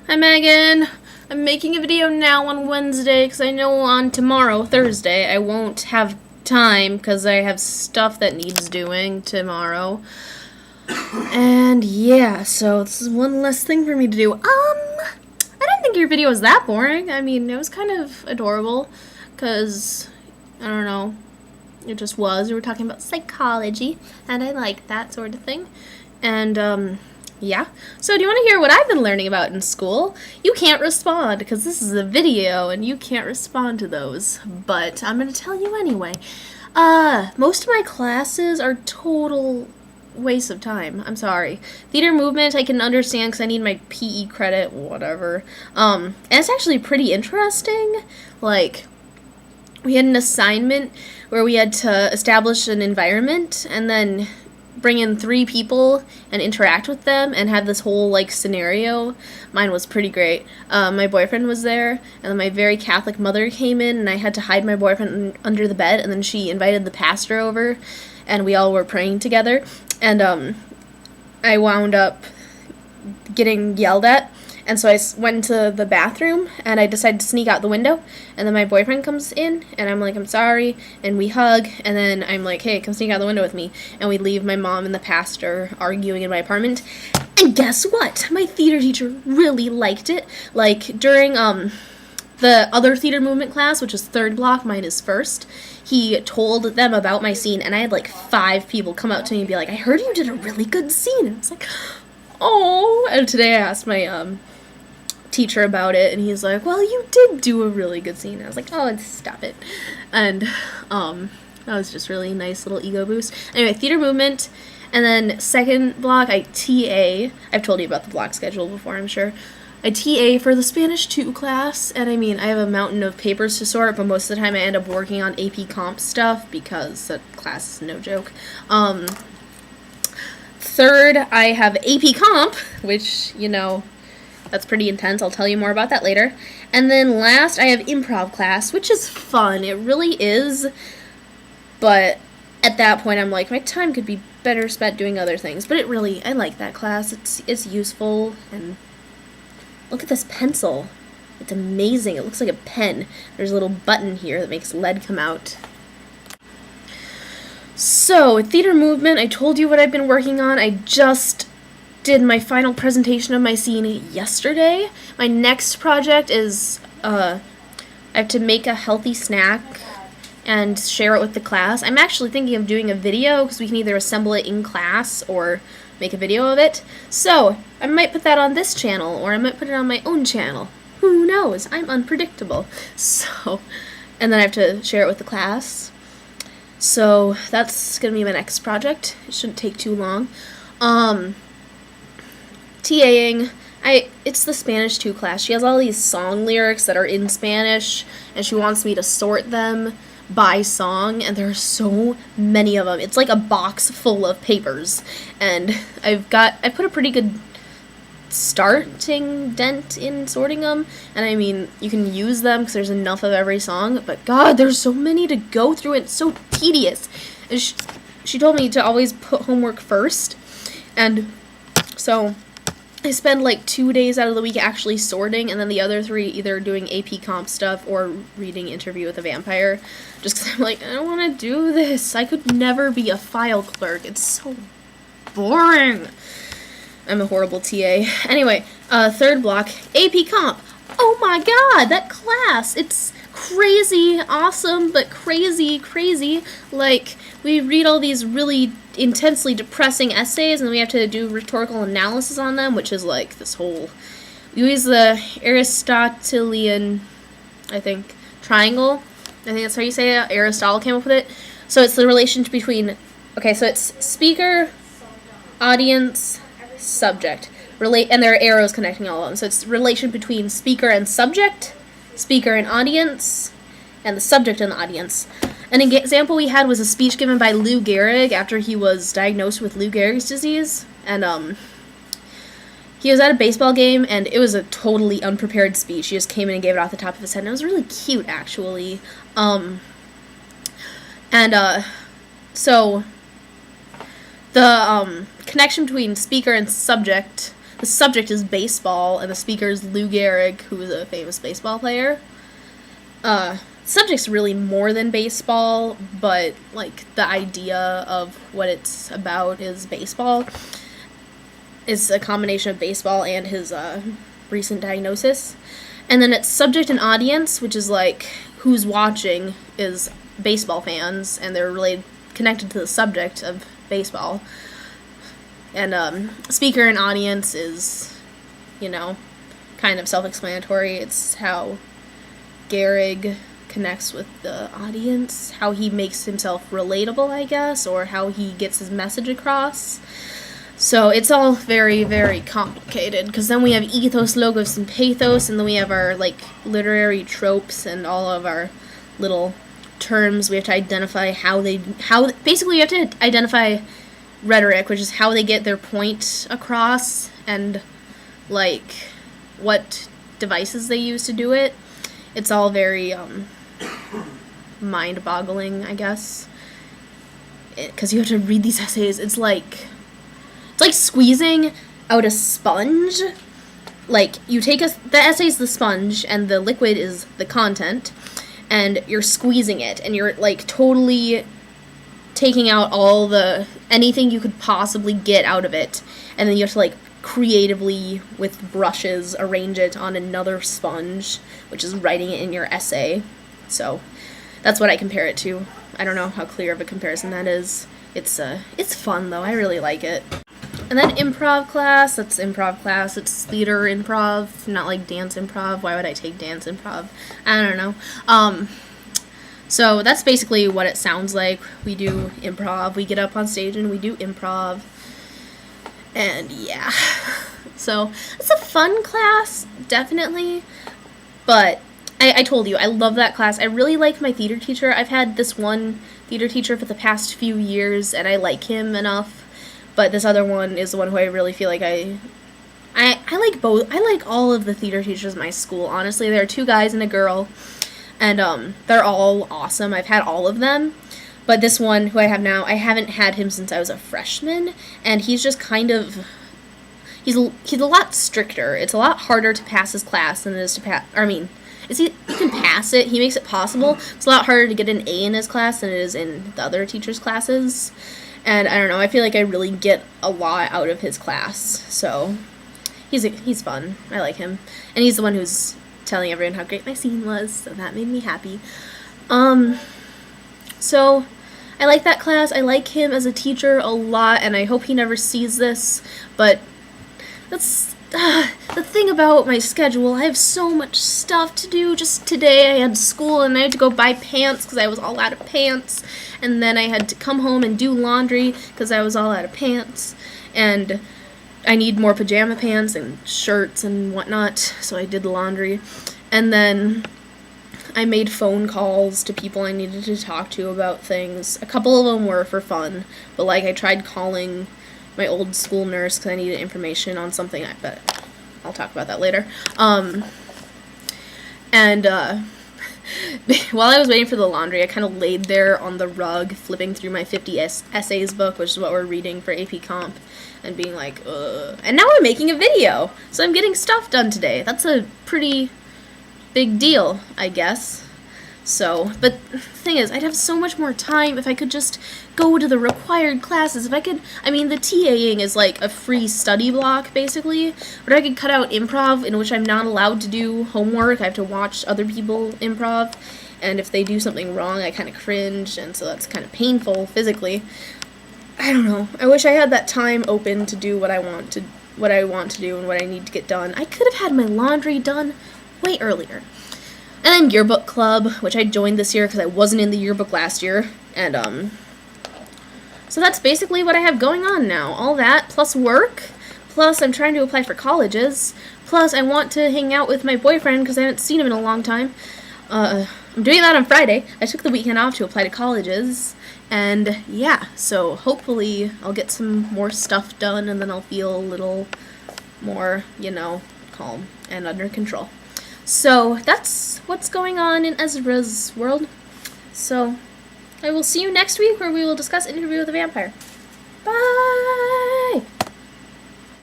Hi Megan! I'm making a video now on Wednesday because I know on tomorrow, Thursday, I won't have time because I have stuff that needs doing tomorrow. And yeah, so this is one less thing for me to do. I didn't think your video was that boring. I mean, it was kind of adorable because, I don't know, it just was. We were talking about psychology and I like that sort of thing. And, yeah. So do you want to hear what I've been learning about in school? You can't respond because this is a video and you can't respond to those. But I'm going to tell you anyway. Most of my classes are total waste of time. I'm sorry. Theater movement I can understand because I need my PE credit, whatever. And it's actually pretty interesting. Like, we had an assignment where we had to establish an environment and then bring in 3 people and interact with them and have this whole like scenario. Mine was pretty great. My boyfriend was there, and then my very Catholic mother came in, and I had to hide my boyfriend under the bed, and then she invited the pastor over, and we all were praying together, and I wound up getting yelled at. And so I went to the bathroom, and I decided to sneak out the window. And then my boyfriend comes in, and I'm like, I'm sorry. And we hug, and then I'm like, hey, come sneak out the window with me. And we leave my mom and the pastor arguing in my apartment. And guess what? My theater teacher really liked it. Like, during the other theater movement class, which is 3rd block, mine is 1st, he told them about my scene. And I had like 5 people come up to me and be like, I heard you did a really good scene. And I was like, oh. And today I asked my teacher about it, and he's like, well, you did do a really good scene. I was like, oh, stop it. And that was just really nice little ego boost. Anyway, theater movement, and then 2nd block I TA. I've told you about the block schedule before, I'm sure. I TA for the Spanish 2 class, and I mean, I have a mountain of papers to sort, but most of the time I end up working on AP Comp stuff because that class is no joke. 3rd, I have AP Comp, which, you know, that's pretty intense. I'll tell you more about that later. And then last, I have improv class, which is fun. It really is. But at that point, I'm like, my time could be better spent doing other things. But I like that class. It's useful. And look at this pencil. It's amazing. It looks like a pen. There's a little button here that makes lead come out. So, theater movement, I told you what I've been working on. I just did my final presentation of my scene yesterday. My next project is I have to make a healthy snack and share it with the class. I'm actually thinking of doing a video because we can either assemble it in class or make a video of it. So I might put that on this channel, or I might put it on my own channel. Who knows? I'm unpredictable. So, and then I have to share it with the class. So that's gonna be my next project. It shouldn't take too long. TAing, it's the Spanish 2 class. She has all these song lyrics that are in Spanish, and she wants me to sort them by song, and there are so many of them. It's like a box full of papers, and I put a pretty good starting dent in sorting them, and I mean, you can use them because there's enough of every song, but God, there's so many to go through, and it's so tedious. And she told me to always put homework first, and so I spend like 2 days out of the week actually sorting, and then the other 3 either doing AP Comp stuff or reading Interview with a Vampire, just because I'm like, I don't want to do this. I could never be a file clerk. It's so boring. I'm a horrible TA. Anyway, 3rd block, AP Comp. Oh my God, that class. It's crazy awesome, but crazy. Like, we read all these really intensely depressing essays, and we have to do rhetorical analysis on them, which is like this whole, we use the Aristotelian, I think, triangle. I think that's how you say it. Aristotle came up with it. So it's the relation between, okay, so it's speaker, audience, subject, and there are arrows connecting all of them. So it's relation between speaker and subject, speaker and audience, and the subject and the audience. An example we had was a speech given by Lou Gehrig after he was diagnosed with Lou Gehrig's disease, and he was at a baseball game, and it was a totally unprepared speech. He just came in and gave it off the top of his head, and it was really cute, actually. So the connection between speaker and subject, the subject is baseball, and the speaker is Lou Gehrig, who is a famous baseball player. Subject's really more than baseball, but like the idea of what it's about is baseball. Is a combination of baseball and his recent diagnosis. And then it's subject and audience, which is like who's watching is baseball fans, and they're really connected to the subject of baseball. And speaker and audience is, kind of self-explanatory. It's how Gehrig connects with the audience, how he makes himself relatable, I guess, or how he gets his message across. So it's all very, very complicated, because then we have ethos, logos, and pathos, and then we have our, literary tropes and all of our little terms. We have to identify basically you have to identify rhetoric, which is how they get their point across, and, what devices they use to do it. It's all very, mind-boggling, I guess, because you have to read these essays. It's like squeezing out a sponge. You take the essay is the sponge, and the liquid is the content, and you're squeezing it, and you're, totally taking out anything you could possibly get out of it, and then you have to, creatively, with brushes, arrange it on another sponge, which is writing it in your essay. So that's what I compare it to. I don't know how clear of a comparison that is. It's fun, though. I really like it. And then improv class. It's theater improv, not dance improv. Why would I take dance improv? I don't know. So that's basically what it sounds like. We do improv. We get up on stage and we do improv. And yeah. So it's a fun class, definitely. But I told you, I love that class. I really like my theater teacher. I've had this one theater teacher for the past few years, and I like him enough. But this other one is the one who I really feel like I like both. I like all of the theater teachers in my school, honestly. There are 2 guys and a girl, and they're all awesome. I've had all of them. But this one, who I have now, I haven't had him since I was a freshman, and he's just kind of... He's a lot stricter. It's a lot harder to pass his class than it is to pass... you can pass it. He makes it possible. It's a lot harder to get an A in his class than it is in the other teachers' classes. And I don't know, I feel like I really get a lot out of his class. So he's fun. I like him. And he's the one who's telling everyone how great my scene was, so that made me happy. So I like that class. I like him as a teacher a lot, and I hope he never sees this, but that's the thing about my schedule. I have so much stuff to do. Just today I had school, and I had to go buy pants because I was all out of pants, and then I had to come home and do laundry because I was all out of pants, and I need more pajama pants and shirts and whatnot, so I did laundry. And then I made phone calls to people I needed to talk to about things. A couple of them were for fun, but I tried calling my old school nurse because I needed information on something, but I'll talk about that later. While I was waiting for the laundry, I kind of laid there on the rug, flipping through my 50 essays book, which is what we're reading for AP Comp, and being like, ugh. And now I'm making a video, so I'm getting stuff done today. That's a pretty big deal, I guess. So, but the thing is, I'd have so much more time if I could just go to the required classes. If I could, the TAing is like a free study block, basically, but I could cut out improv, in which I'm not allowed to do homework. I have to watch other people improv, and if they do something wrong, I kind of cringe, and so that's kind of painful physically. I don't know. I wish I had that time open to do what I want to do and what I need to get done. I could have had my laundry done way earlier. And then yearbook club, which I joined this year because I wasn't in the yearbook last year. And, so that's basically what I have going on now. All that, plus work, plus I'm trying to apply for colleges, plus I want to hang out with my boyfriend because I haven't seen him in a long time. I'm doing that on Friday. I took the weekend off to apply to colleges. And, yeah, so hopefully I'll get some more stuff done and then I'll feel a little more, calm and under control. So that's what's going on in Ezra's world. So I will see you next week where we will discuss Interview with a Vampire.